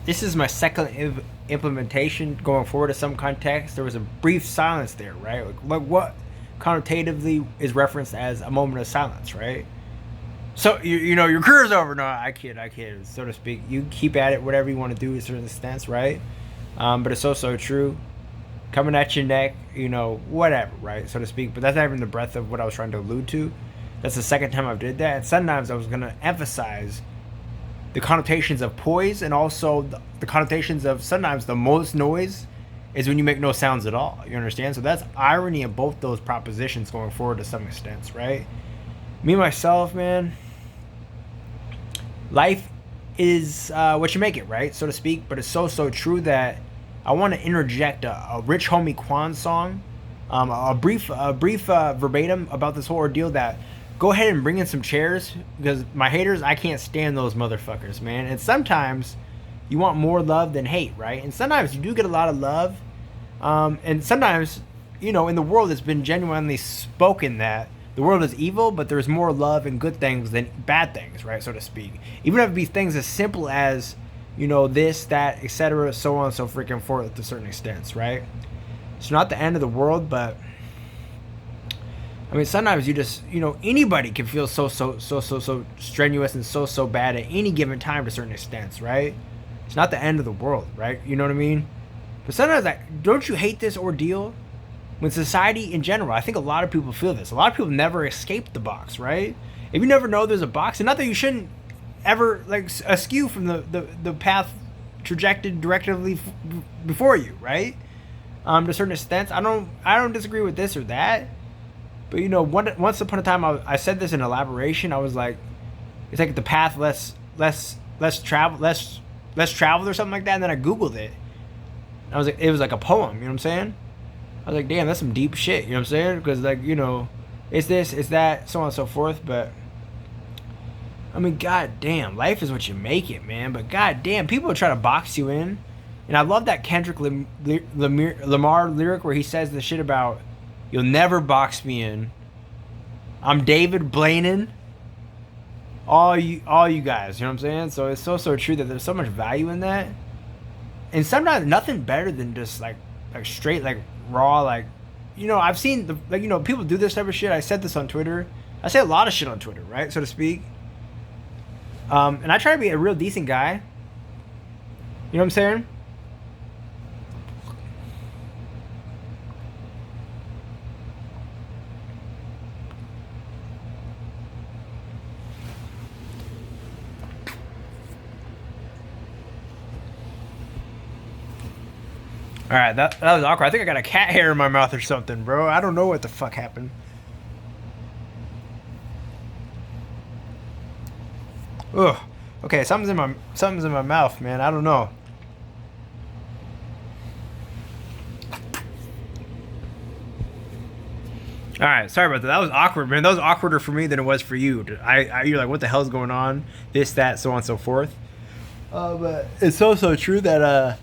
this is my second implementation going forward to some context. There was a brief silence there, right? Like what connotatively is referenced as a moment of silence, right? So you know your career's over. No, I kid, so to speak. You keep at it, whatever you want to do, to a certain extent, right? But it's also true. Coming at your neck, you know, whatever, right, so to speak. But that's not even the breadth of what I was trying to allude to. That's the second time I've did that. And sometimes I was gonna emphasize the connotations of poise and also the connotations of sometimes the most noise is when you make no sounds at all. You understand? So that's irony of both those propositions going forward to some extent, right? Me myself, man, life is what you make it, right, so to speak. But it's so true that I want to interject a Rich Homie Quan song, a brief verbatim about this whole ordeal. That go ahead and bring in some chairs because my haters, I can't stand those motherfuckers, man. And sometimes you want more love than hate, right? And sometimes you do get a lot of love, and sometimes, you know, in the world it's been genuinely spoken that the world is evil, but there's more love and good things than bad things, right, so to speak. Even if it be things as simple as, you know, this, that, etc., so on and so freaking forth to certain extents, right? It's not the end of the world, but I mean, sometimes you just, you know, anybody can feel so strenuous and so bad at any given time to certain extents, right? It's not the end of the world, right? You know what I mean? But sometimes, like, don't you hate this ordeal? When society in general, I think a lot of people feel this. A lot of people never escape the box, right? If you never know there's a box, and not that you shouldn't ever like askew from the path trajected directly before you, right? To a certain extent, I don't disagree with this or that, but you know, once upon a time, I said this in elaboration. I was like, it's like the path less traveled or something like that. And then I googled it. I was like, it was like a poem. You know what I'm saying? I was like, damn, that's some deep shit. You know what I'm saying? Because like, you know, it's this, it's that, so on and so forth. But I mean, god damn, life is what you make it, man. But god damn, people try to box you in. And I love that Kendrick Lamar lyric where he says the shit about, you'll never box me in. I'm David Blaine. All you guys, you know what I'm saying? So it's so true that there's so much value in that. And sometimes nothing better than just like straight like raw, like, you know, I've seen the, like, you know, people do this type of shit. I said this on Twitter. I say a lot of shit on Twitter, right, so to speak. And I try to be a real decent guy. You know what I'm saying? All right, that was awkward. I think I got a cat hair in my mouth or something, bro. I don't know what the fuck happened. Ugh. Okay, something's in my mouth, man. I don't know. All right, sorry about that. That was awkward, man. That was awkwarder for me than it was for you. You're like, what the hell's going on? This, that, so on and so forth. But it's so true that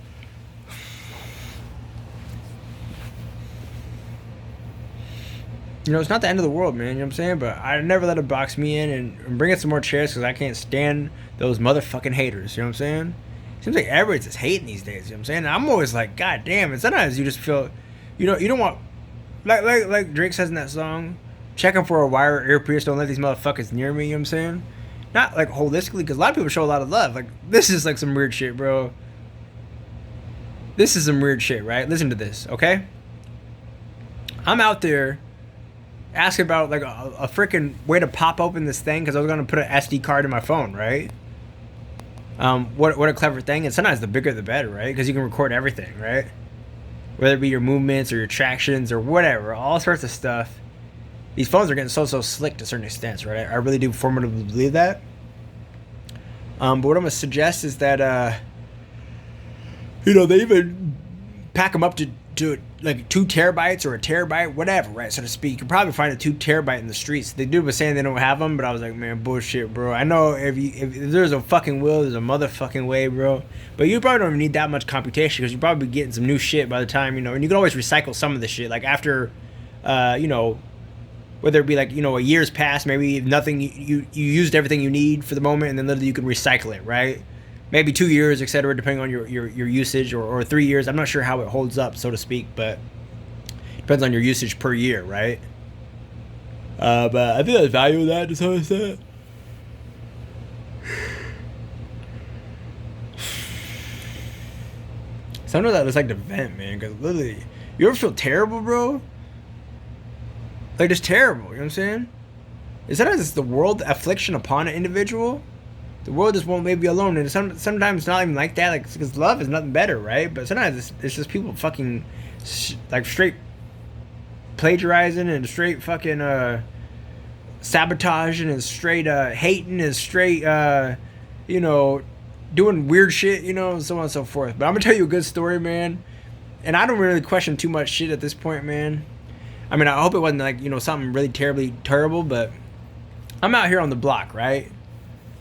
you know, it's not the end of the world, man. You know what I'm saying? But I never let it box me in and bring in some more chairs because I can't stand those motherfucking haters. You know what I'm saying? Seems like everybody's just hating these days. You know what I'm saying? And I'm always like, God damn. And sometimes you just feel, you know, you don't want, like Drake says in that song, checking for a wire or earpiece. Don't let these motherfuckers near me. You know what I'm saying? Not like holistically, because a lot of people show a lot of love. Like, this is like some weird shit, bro. This is some weird shit, right? Listen to this, okay? I'm out there asking about like a freaking way to pop open this thing because I was gonna put an SD card in my phone, right? What a clever thing. And sometimes the bigger the better, right? Because you can record everything, right? Whether it be your movements or your tractions or whatever, all sorts of stuff. These phones are getting so slick to certain extents, right? I really do formatively believe that. But what I'm gonna suggest is that you know, they even pack them up to like 2 terabytes or a terabyte, whatever, right, so to speak. You can probably find a 2 terabyte in the streets. The dude was saying they don't have them, but I was like, man, bullshit, bro. I know if there's a fucking will, there's a motherfucking way, bro. But you probably don't even need that much computation because you're probably getting some new shit by the time, you know. And you can always recycle some of the shit, like after, you know, whether it be like, you know, a year's past, maybe nothing, you used everything you need for the moment, and then literally you can recycle it, right? maybe 2 years, etc., depending on your usage, or 3 years. I'm not sure how it holds up, so to speak, but depends on your usage per year, right? But I think there's value in that to some extent. Sometimes I just like to vent, man, because literally, you ever feel terrible, bro? Like, just terrible, you know what I'm saying? And sometimes it's the world affliction upon an individual. The world just won't leave you alone, and sometimes it's not even like that, like, because love is nothing better, right? But sometimes it's just people fucking, like, straight plagiarizing and straight fucking sabotaging and straight hating and straight you know, doing weird shit, you know, and so on and so forth. But I'm gonna tell you a good story, man. And I don't really question too much shit at this point, man. I mean, I hope it wasn't like, you know, something really terribly terrible, but I'm out here on the block, right?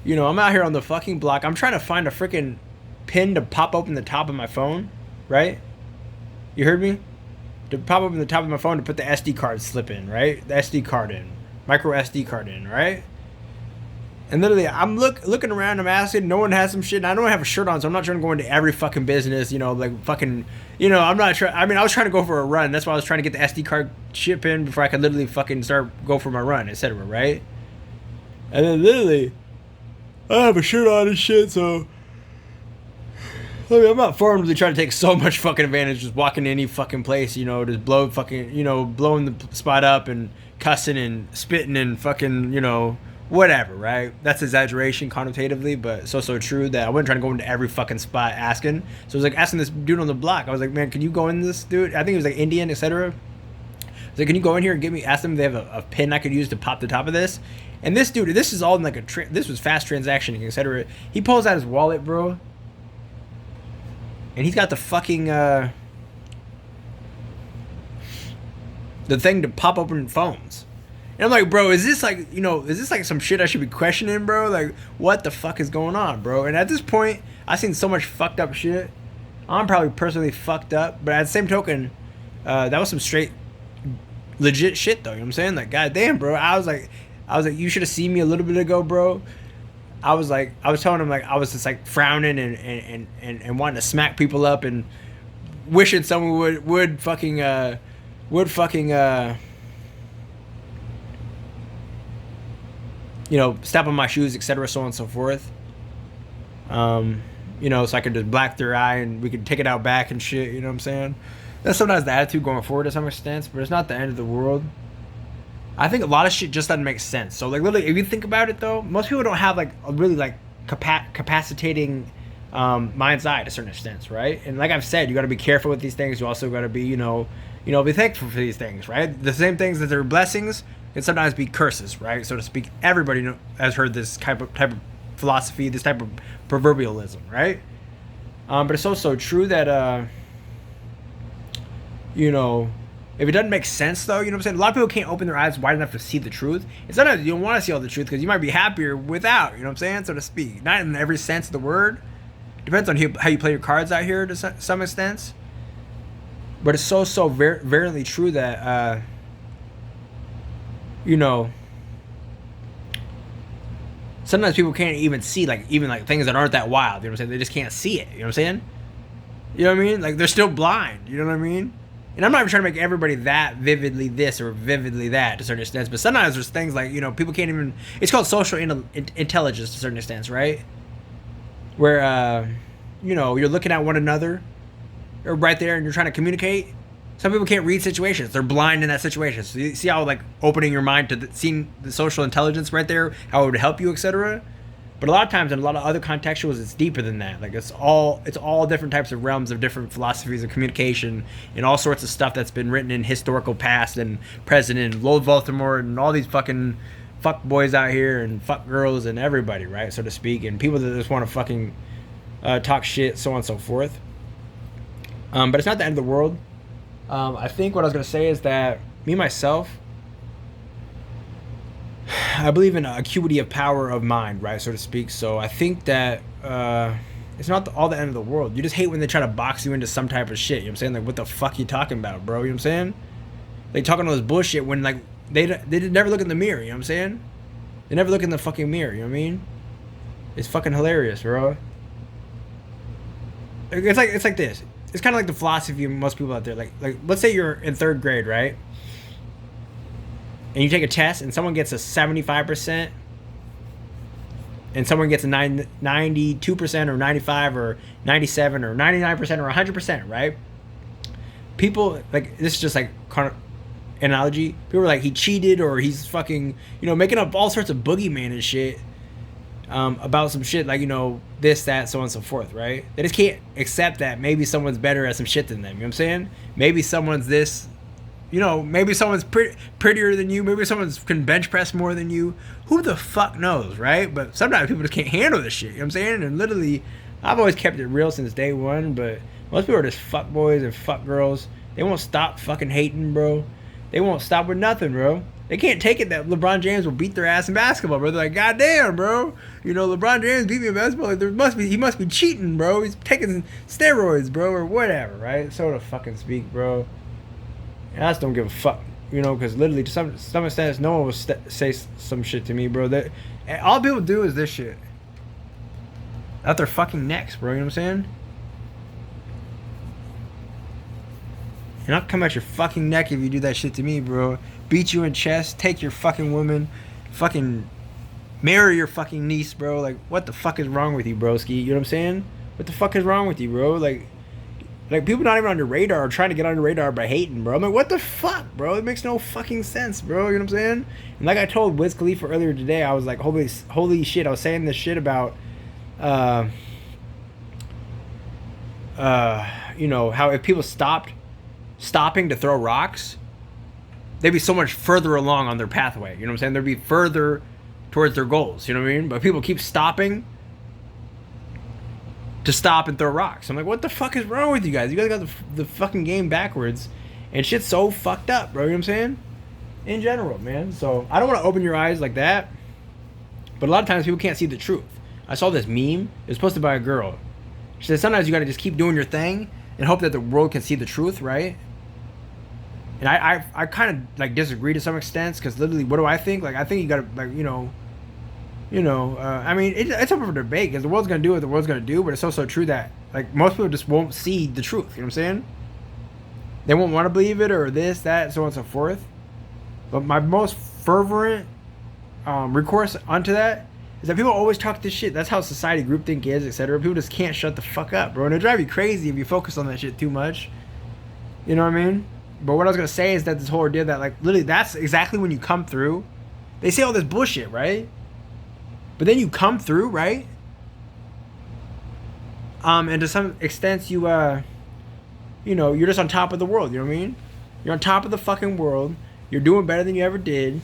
You know, I'm out here on the fucking block. I'm trying to find a freaking pin to pop open the top of my phone, right? You heard me? To pop open the top of my phone to put the SD card slip in, right? The SD card in. Micro SD card in, right? And literally, I'm looking around, I'm asking, no one has some shit, and I don't have a shirt on, so I'm not trying to go into every fucking business, you know, like fucking, you know, I'm not trying, I mean, I was trying to go for a run, that's why I was trying to get the SD card chip in before I could literally fucking go for my run, etc., right? And then literally, I have a shirt on and shit, so, I mean, I'm not formally trying to take so much fucking advantage, just walking to any fucking place, you know, just blow fucking, you know, blowing the spot up and cussing and spitting and fucking, you know, whatever, right? That's exaggeration connotatively, but so true that I wasn't trying to go into every fucking spot asking. So I was like asking this dude on the block. I was like, man, can you go in this dude? I think he was like Indian, etc. I was like, can you go in here and ask them if they have a pin I could use to pop the top of this? And this dude, this is all in like this was fast transactioning, etc. He pulls out his wallet, bro. And he's got the fucking, the thing to pop open phones. And I'm like, bro, is this like, you know, is this like some shit I should be questioning, bro? Like, what the fuck is going on, bro? And at this point, I've seen so much fucked up shit. I'm probably personally fucked up, but at the same token, that was some straight legit shit, though. You know what I'm saying? Like, goddamn, bro. I was like, you should have seen me a little bit ago, bro. I was telling him, like, I was just like frowning and wanting to smack people up and wishing someone would fucking you know, step on my shoes, etc., so on and so forth. You know, so I could just black their eye and we could take it out back and shit, you know what I'm saying? That's sometimes the attitude going forward to some extent, but it's not the end of the world. I think a lot of shit just doesn't make sense. So, like, literally, if you think about it, though, most people don't have, like, a really, like, capacitating mind's eye to a certain extent, right? And like I've said, you got to be careful with these things. You also got to be, you know, be thankful for these things, right? The same things that they're blessings can sometimes be curses, right? So to speak, everybody has heard this type of philosophy, this type of proverbialism, right? But it's also true that, you know, if it doesn't make sense, though, you know what I'm saying? A lot of people can't open their eyes wide enough to see the truth. And sometimes you don't want to see all the truth because you might be happier without, you know what I'm saying? So to speak. Not in every sense of the word. Depends on how you play your cards out here to some extent. But it's so verily true that, you know, sometimes people can't even see, like, even like things that aren't that wild. You know what I'm saying? They just can't see it. You know what I'm saying? You know what I mean? Like, they're still blind. You know what I mean? And I'm not even trying to make everybody that vividly this or vividly that to a certain extent. But sometimes there's things like, you know, people can't even... It's called social intelligence to a certain extent, right? Where, you know, you're looking at one another or right there and you're trying to communicate. Some people can't read situations. They're blind in that situation. So you see how, like, opening your mind to seeing the social intelligence right there, how it would help you, etc. But a lot of times in a lot of other contextuals, it's deeper than that. Like, it's all different types of realms of different philosophies of communication and all sorts of stuff that's been written in historical past and present and Lord Voldemort and all these fucking fuck boys out here and fuck girls and everybody, right, so to speak, and people that just want to fucking talk shit, so on and so forth. But it's not the end of the world. I think what I was going to say is that me, myself, I believe in acuity of power of mind, right, so to speak. So I think that it's not all the end of the world. You just hate when they try to box you into some type of shit. You know what I'm saying? Like, what the fuck you talking about, bro? You know what I'm saying? They talking all this bullshit when, like, they never look in the mirror. You know what I'm saying? They never look in the fucking mirror. You know what I mean? It's fucking hilarious, bro. it's like this. It's kind of like the philosophy of most people out there. Like let's say you're in third grade, right? And you take a test, and someone gets a 75%, and someone gets a 92% or 95 or 97 or 99% or 100%, right? People like this is just like kind of analogy. People are like he cheated or he's fucking making up all sorts of boogeyman and shit about some shit like this, that, so on and so forth, right? They just can't accept that maybe someone's better at some shit than them. You know what I'm saying? Maybe someone's this. Maybe someone's prettier than you. Maybe someone's can bench press more than you. Who the fuck knows, right? But sometimes people just can't handle this shit. You know what I'm saying? And literally, I've always kept it real since day one. But most people are just fuck boys and fuck girls. They won't stop fucking hating, bro. They won't stop with nothing, bro. They can't take it that LeBron James will beat their ass in basketball, bro. They're like, God damn, bro. LeBron James beat me in basketball. Like, he must be cheating, bro. He's taking steroids, bro, or whatever, right? So to fucking speak, bro. And I just don't give a fuck, because literally to some extent, no one will say some shit to me, bro. That all people do is this shit. Out their fucking necks, bro. You know what I'm saying? And I'll come at your fucking neck if you do that shit to me, bro. Beat you in chest, take your fucking woman, fucking marry your fucking niece, bro. Like, what the fuck is wrong with you, broski? You know what I'm saying? What the fuck is wrong with you, bro? Like people not even on your radar are trying to get on your radar by hating, bro. I'm like, what the fuck, bro? It makes no fucking sense, bro. You know what I'm saying? And like I told Wiz Khalifa earlier today, I was like, holy shit. I was saying this shit about, how if people stopping to throw rocks, they'd be so much further along on their pathway. You know what I'm saying? They'd be further towards their goals. You know what I mean? But people keep stopping to stop and throw rocks. I'm like, what the fuck is wrong with you guys? You guys got the fucking game backwards, and shit's so fucked up, bro. You know what I'm saying? In general, man. So I don't want to open your eyes like that, but a lot of times people can't see the truth. I saw this meme. It was posted by a girl. She said sometimes you got to just keep doing your thing and hope that the world can see the truth, right? And I kind of like disagree to some extent, because literally, what do I think? Like, I think you got to I mean, it's open for debate, because the world's going to do what the world's going to do, but it's also true that, like, most people just won't see the truth, you know what I'm saying? They won't want to believe it, or this, that, so on and so forth. But my most fervent recourse onto that is that people always talk this shit. That's how society groupthink is, etc. People just can't shut the fuck up, bro. And it'll drive you crazy if you focus on that shit too much. You know what I mean? But what I was going to say is that this whole idea that, like, literally, that's exactly when you come through. They say all this bullshit, right? But then you come through, right? And to some extent, you're just on top of the world. You know what I mean? You're on top of the fucking world. You're doing better than you ever did.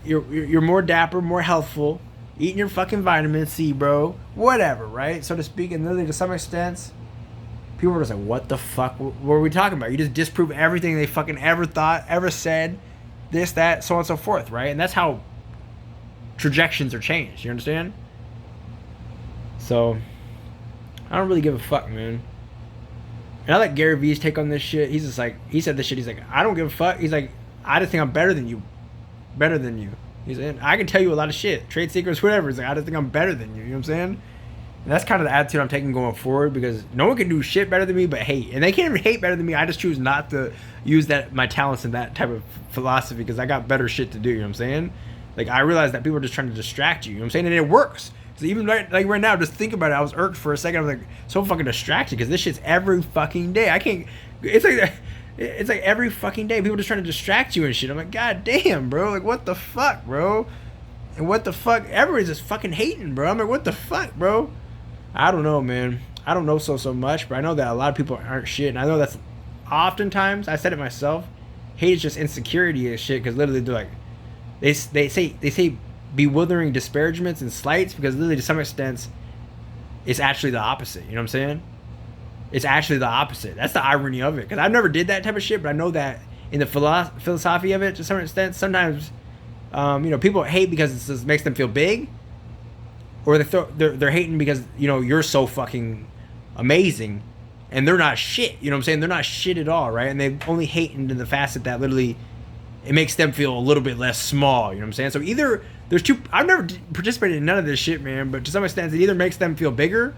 You're more dapper, more healthful. Eating your fucking vitamin C, bro. Whatever, right? So to speak, and literally to some extent, people were just like, what the fuck? What are we talking about? You just disprove everything they fucking ever thought, ever said. This, that, so on and so forth, right? And that's how trajections are changed. You understand? So I don't really give a fuck, man. And I like Gary Vee's take on this shit. He's just like, he said this shit. He's like, I don't give a fuck. He's like, I just think I'm better than you. Better than you. He's like, I can tell you a lot of shit. Trade secrets, whatever. He's like, I just think I'm better than you. You know what I'm saying? And that's kind of the attitude I'm taking going forward, because no one can do shit better than me but hate. And they can't even hate better than me. I just choose not to use my talents in that type of philosophy, because I got better shit to do. You know what I'm saying? Like, I realize that people are just trying to distract you. You know what I'm saying? And it works. So even right now, just think about it. I was irked for a second. I was like so fucking distracted, because this shit's every fucking day. I can't. It's like every fucking day people just trying to distract you and shit. I'm like, god damn, bro. Like, what the fuck, bro? And what the fuck? Everybody's just fucking hating, bro. I'm like, what the fuck, bro? I don't know, man. I don't know so much, but I know that a lot of people aren't shit, and I know that's oftentimes, I said it myself, hate is just insecurity and shit, because literally they're like, they say bewildering disparagements and slights, because literally to some extent it's actually the opposite. You know what I'm saying? It's actually the opposite. That's the irony of it, because I've never did that type of shit, but I know that in the philosophy of it, to some extent, sometimes people hate because it just makes them feel big, or they're hating because you're so fucking amazing and they're not shit. You know what I'm saying? They're not shit at all, right? And they only hate into the facet that literally it makes them feel a little bit less small. You know what I'm saying? So either there's two. I've never participated in none of this shit, man, but to some extent it either makes them feel bigger,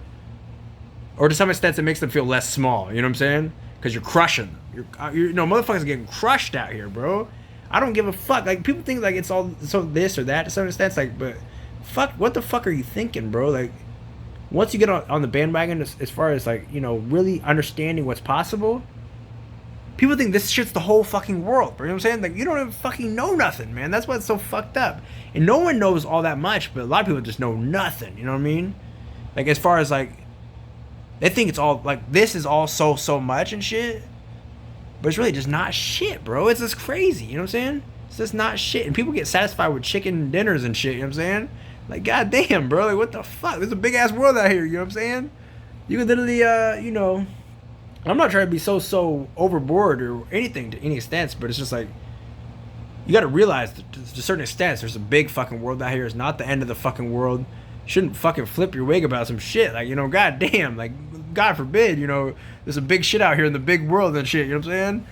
or to some extent, it makes them feel less small. You know what I'm saying? Because you're crushing them. You know, motherfuckers are getting crushed out here, bro. I don't give a fuck. Like, people think like it's all so this or that to some extent. It's like, but fuck, what the fuck are you thinking, bro? Like, once you get on the bandwagon, as far as like, you know, really understanding what's possible, people think this shit's the whole fucking world, bro. You know what I'm saying? Like, you don't even fucking know nothing, man. That's what's so fucked up. And no one knows all that much, but a lot of people just know nothing. You know what I mean? Like, as far as like, they think it's all like this is all so much and shit, but it's really just not shit, bro. It's just crazy. You know what I'm saying? It's just not shit. And people get satisfied with chicken dinners and shit. You know what I'm saying? Like, goddamn, bro. Like, what the fuck? There's a big ass world out here. You know what I'm saying? You can literally, you know. I'm not trying to be so overboard or anything to any extent, but it's just like, you got to realize that to a certain extent, there's a big fucking world out here. It's not the end of the fucking world. You shouldn't fucking flip your wig about some shit. Like, you know, goddamn, like, God forbid, you know, there's a big shit out here in the big world and shit. You know what I'm saying?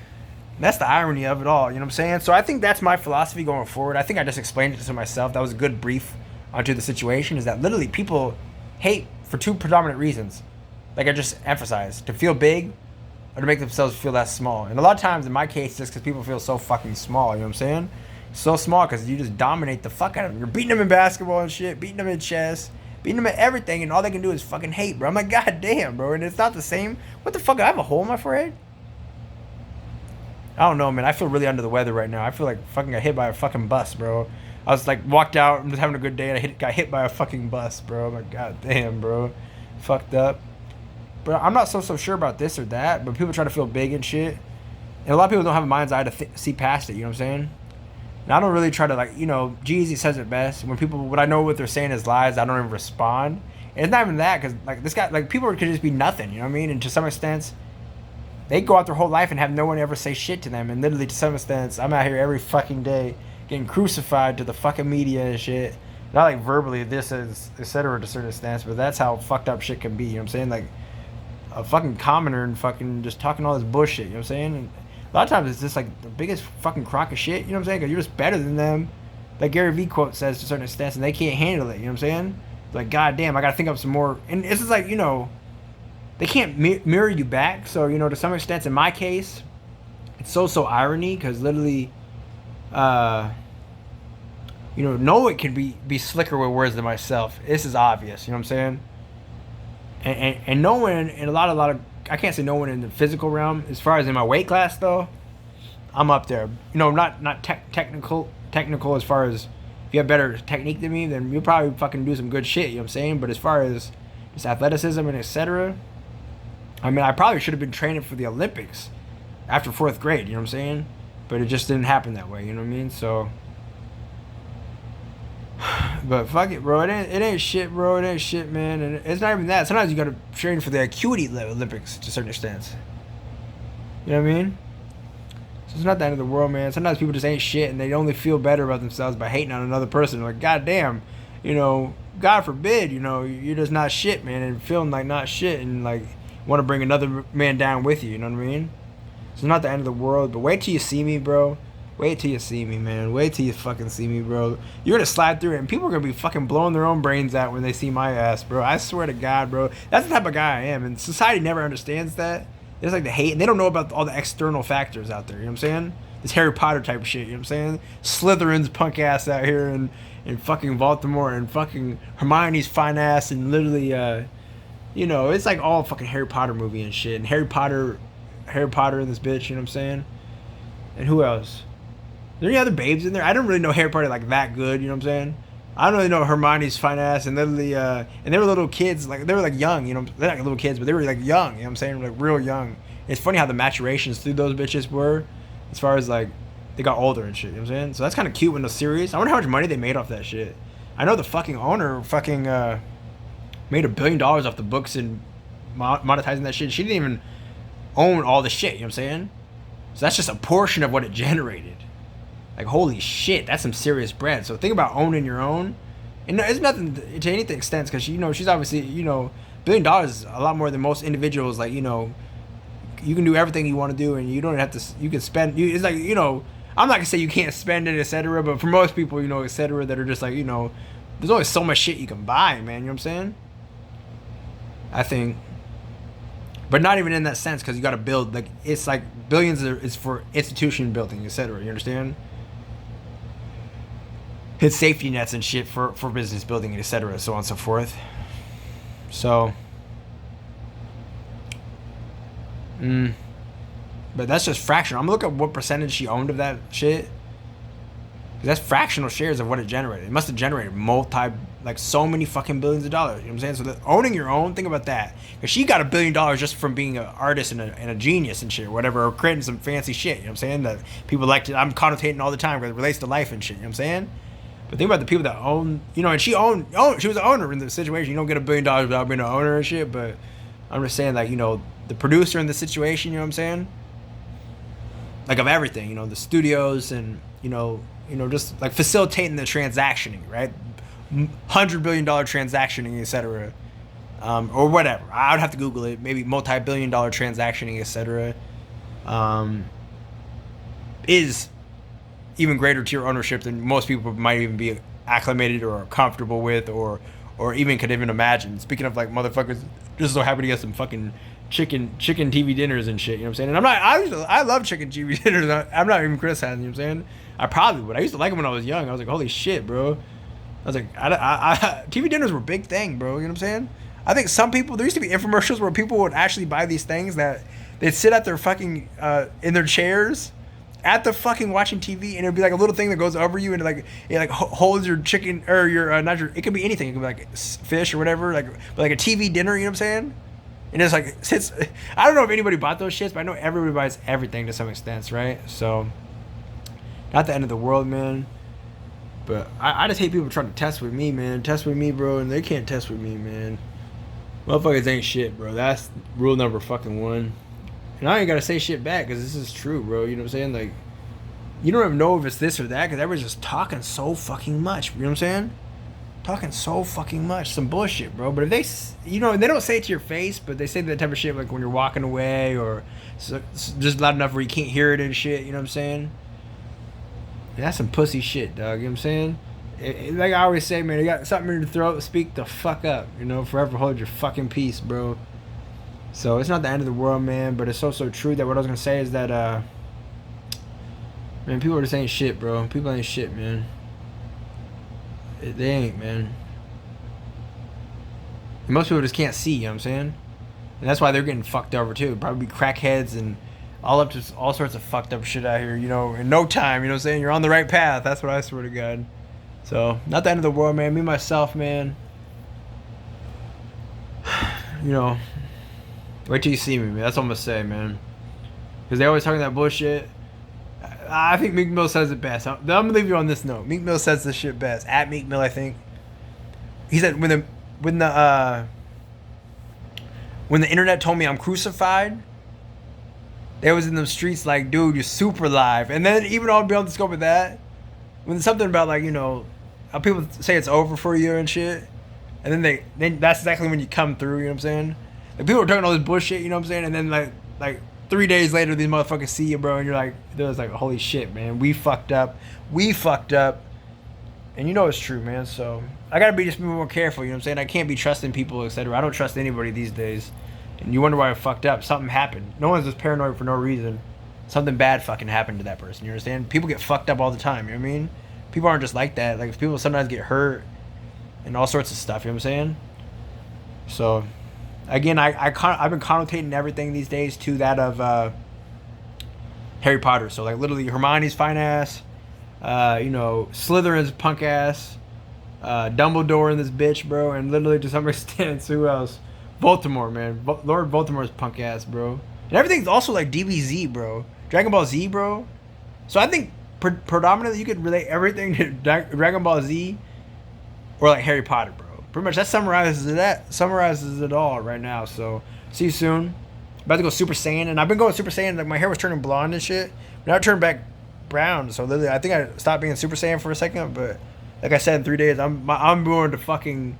That's the irony of it all. You know what I'm saying? So I think that's my philosophy going forward. I think I just explained it to myself. That was a good brief onto the situation. Is that literally people hate for two predominant reasons. Like I just emphasized, to feel big or to make themselves feel less small. And a lot of times, in my case, it's because people feel so fucking small. You know what I'm saying? So small because you just dominate the fuck out of them. You're beating them in basketball and shit, beating them in chess, beating them at everything, and all they can do is fucking hate, bro. I'm like, god damn, bro. And it's not the same. What the fuck? I have a hole in my forehead? I don't know, man. I feel really under the weather right now. I feel like fucking got hit by a fucking bus, bro. I was like, walked out, I'm just having a good day, and I got hit by a fucking bus, bro. I'm like, god damn, bro. Fucked up. But I'm not so sure about this or that, but people try to feel big and shit. And a lot of people don't have a mind's eye to see past it, you know what I'm saying? And I don't really try to, like, you know, Jeezy says it best. When I know what they're saying is lies, I don't even respond. And it's not even that, because, like, this guy, like, people could just be nothing, you know what I mean? And to some extent, they go out their whole life and have no one ever say shit to them. And literally, to some extent, I'm out here every fucking day getting crucified to the fucking media and shit. Not like verbally, this is, etc. to a certain extent, but that's how fucked up shit can be, you know what I'm saying? Like, a fucking commoner and fucking just talking all this bullshit, you know what I'm saying? And a lot of times it's just like the biggest fucking crock of shit, you know what I'm saying? Because you're just better than them. Like Gary Vee quote says to a certain extent, and they can't handle it, you know what I'm saying? Like, goddamn, I gotta think up some more. And it's just like, you know, they can't mirror you back. So, you know, to some extent, in my case, it's so irony, because literally, you know, no one can be slicker with words than myself. This is obvious, you know what I'm saying? And no one, and a lot of, I can't say no one in the physical realm. As far as in my weight class, though, I'm up there. You know, not technical as far as, if you have better technique than me, then you'll probably fucking do some good shit, you know what I'm saying? But as far as just athleticism and etc., I mean, I probably should have been training for the Olympics after 4th grade, you know what I'm saying? But it just didn't happen that way, you know what I mean? So, but fuck it, bro. It ain't shit, bro. It ain't shit, man. And it's not even that. Sometimes you gotta train for the acuity Olympics to a certain extent. You know what I mean? So it's not the end of the world, man. Sometimes people just ain't shit, and they only feel better about themselves by hating on another person. Like, goddamn, you know, God forbid, you know, you're just not shit, man, and feeling like not shit, and like want to bring another man down with you. You know what I mean? So it's not the end of the world. But wait till you see me, bro. Wait till you see me, man. Wait till you fucking see me, bro. You're gonna slide through it, and people are gonna be fucking blowing their own brains out when they see my ass, bro. I swear to God, bro. That's the type of guy I am, and society never understands that. It's like the hate, and they don't know about all the external factors out there, you know what I'm saying? This Harry Potter type of shit, you know what I'm saying? Slytherin's punk ass out here, and fucking Baltimore, and fucking Hermione's fine ass, and literally, you know, it's like all fucking Harry Potter movie and shit, and Harry Potter in this bitch, you know what I'm saying? And who else? Are there any other babes in there? I don't really know Harry Potter like that good, you know what I'm saying? I don't really know Hermione's fine ass, and literally, and they were little kids, like, they were like young, you know, they're not little kids, but they were like young, you know what I'm saying? Like real young. It's funny how the maturations through those bitches were, as far as like, they got older and shit, you know what I'm saying? So that's kind of cute when the series, I wonder how much money they made off that shit. I know the fucking owner fucking, made $1 billion off the books and monetizing that shit. She didn't even own all the shit, you know what I'm saying? So that's just a portion of what it generated. Like, holy shit, that's some serious bread. So think about owning your own. And it's nothing to any extent, because, you know, she's obviously, you know, $1 billion is a lot more than most individuals. Like, you know, you can do everything you want to do, and you don't have to, you can spend, it's like, you know, I'm not going to say you can't spend it, etc., but for most people, you know, etc., that are just like, you know, there's only so much shit you can buy, man, you know what I'm saying? I think But not even in that sense, because you got to build, like, it's like billions is for institution building, etc. You understand? It's safety nets and shit for business building, etc. So on and so forth. So, but that's just fractional. I'm gonna look at what percentage she owned of that shit. That's fractional shares of what it generated. It must have generated like so many fucking billions of dollars. You know what I'm saying? So owning your own, think about that. Because she got $1 billion just from being an artist and a genius and shit, or whatever, or creating some fancy shit. You know what I'm saying? That people like to, I'm connotating all the time because it relates to life and shit. You know what I'm saying? But think about the people that own, you know, and she was an owner in the situation. You don't get $1 billion without being an owner and shit. But I'm just saying, like, you know, the producer in the situation, you know what I'm saying? Like, of everything, you know, the studios and, you know, just like facilitating the transactioning, right? $100 billion transactioning, etc. Or whatever. I would have to Google it. Maybe multi-billion dollar transactioning, etc. Is even greater tier ownership than most people might even be acclimated or comfortable with, or even could even imagine. Speaking of, like, motherfuckers just so happy to get some fucking chicken TV dinners and shit, you know what I'm saying? And I love chicken TV dinners. I'm not even criticizing, you know what I'm saying? I probably would. I used to like them when I was young. I was like, holy shit, bro. I was like, TV dinners were a big thing, bro. You know what I'm saying? I think some people, there used to be infomercials where people would actually buy these things that they'd sit at their fucking, in their chairs at the fucking watching TV, and it'd be like a little thing that goes over you and like it like holds your chicken or your, not your, it could be anything. It could be like fish or whatever, like, but like a TV dinner, you know what I'm saying? And it's like, sits, I don't know if anybody bought those shits, but I know everybody buys everything to some extent, right? So, not the end of the world, man. But I just hate people trying to test with me, man. Test with me, bro, and they can't test with me, man. Motherfuckers ain't shit, bro. That's rule number fucking one. And I ain't gotta say shit back, because this is true, bro. You know what I'm saying? Like, you don't even know if it's this or that, because everybody's just talking so fucking much. You know what I'm saying? Talking so fucking much. Some bullshit, bro. But if they, you know, they don't say it to your face, but they say that type of shit, like when you're walking away, or just loud enough where you can't hear it and shit. You know what I'm saying? That's some pussy shit, dog. You know what I'm saying? Like I always say, man, you got something in your throat, speak the fuck up. You know, forever hold your fucking peace, bro. So it's not the end of the world, man, but it's so true that what I was gonna say is that, man, people are just ain't shit, bro. People ain't shit, man. They ain't, man. And most people just can't see, you know what I'm saying? And that's why they're getting fucked over, too. Probably crackheads and all sorts of fucked up shit out here, you know, in no time, you know what I'm saying? You're on the right path. That's what I swear to God. So, not the end of the world, man. Me, myself, man. You know, wait till you see me, man. That's what I'm going to say, man. Because they always talking that bullshit. I think Meek Mill says it best. I'm going to leave you on this note. Meek Mill says this shit best. At Meek Mill, I think. He said, when the internet told me I'm crucified, they was in the streets like, dude, you're super live. And then even all beyond the scope of that, when something about, like, you know, how people say it's over for you and shit, and then that's exactly when you come through, you know what I'm saying? Like, people are talking all this bullshit, you know what I'm saying? And then like 3 days later, these motherfuckers see you, bro, and you're like, they're like, holy shit, man, we fucked up. And you know it's true, man. So I gotta be just more careful, you know what I'm saying? I can't be trusting people, etc. I don't trust anybody these days. And you wonder why I fucked up. Something happened. No one's just paranoid for no reason. Something bad fucking happened to that person. You understand? People get fucked up all the time. You know what I mean? People aren't just like that. Like, people sometimes get hurt and all sorts of stuff. You know what I'm saying? So, again, I've been connotating everything these days to that of Harry Potter. So, like, literally Hermione's fine ass. You know, Slytherin's punk ass. Dumbledore in this bitch, bro. And literally, to some extent, who else? Voldemort, man. Lord Voldemort's punk ass, bro. And everything's also like DBZ, bro. Dragon Ball Z, bro. So I think predominantly you could relate everything to Dragon Ball Z or like Harry Potter, bro. Pretty much that summarizes it all right now. So see you soon. About to go Super Saiyan, and I've been going Super Saiyan. Like, my hair was turning blonde and shit. Now it turned back brown. So literally, I think I stopped being Super Saiyan for a second. But like I said, in 3 days, I'm going to fucking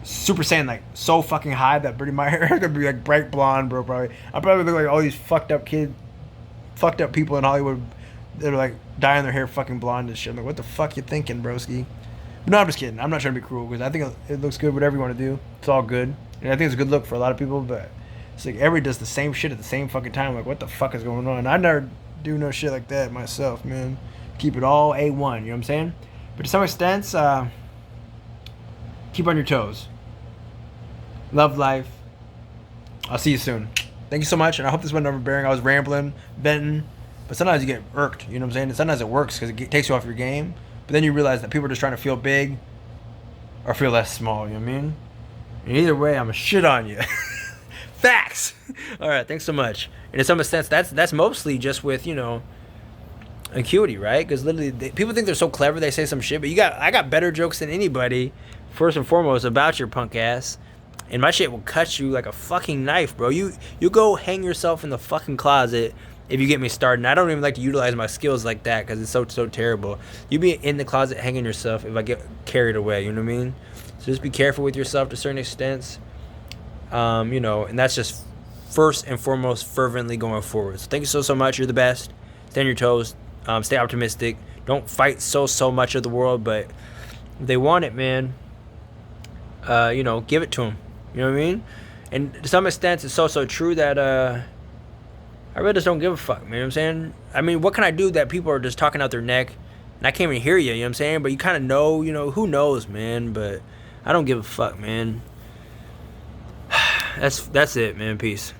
Super Saiyan, like, so fucking high that my hair is gonna be like bright blonde, bro. Probably I'll probably look like all these fucked up people in Hollywood that are like dyeing their hair fucking blonde and shit. I'm like, what the fuck you thinking, broski? But no, I'm just kidding. I'm not trying to be cruel, because I think it looks good. Whatever you want to do, it's all good. And I think it's a good look for a lot of people, but it's like everybody does the same shit at the same fucking time. Like, what the fuck is going on? I never do no shit like that myself, man. Keep it all A1, you know what I'm saying? But to some extent, keep on your toes. Love life. I'll see you soon. Thank you so much, and I hope this wasn't overbearing. I was rambling, venting, but sometimes you get irked, you know what I'm saying? And sometimes it works because it takes you off your game, but then you realize that people are just trying to feel big or feel less small, you know what I mean? And either way, I'm a shit on you. Facts! Alright, thanks so much. And in some sense, that's mostly just with, you know, acuity, right? Because literally, people think they're so clever, they say some shit, but I got better jokes than anybody, first and foremost, about your punk ass. And my shit will cut you like a fucking knife, bro. You go hang yourself in the fucking closet if you get me started. And I don't even like to utilize my skills like that because it's so terrible. You be in the closet hanging yourself if I get carried away, you know what I mean? So just be careful with yourself to certain extents. You know, and that's just first and foremost fervently going forward. So thank you so much. You're the best. Stay on your toes. Stay optimistic. Don't fight so much of the world, but if they want it, man, you know, give it to them. You know what I mean? And to some extent, it's so true that I really just don't give a fuck, man. You know what I'm saying? I mean, what can I do that people are just talking out their neck and I can't even hear you know what I'm saying? But you kind of know, you know, who knows, man? But I don't give a fuck, man. That's it, man. Peace.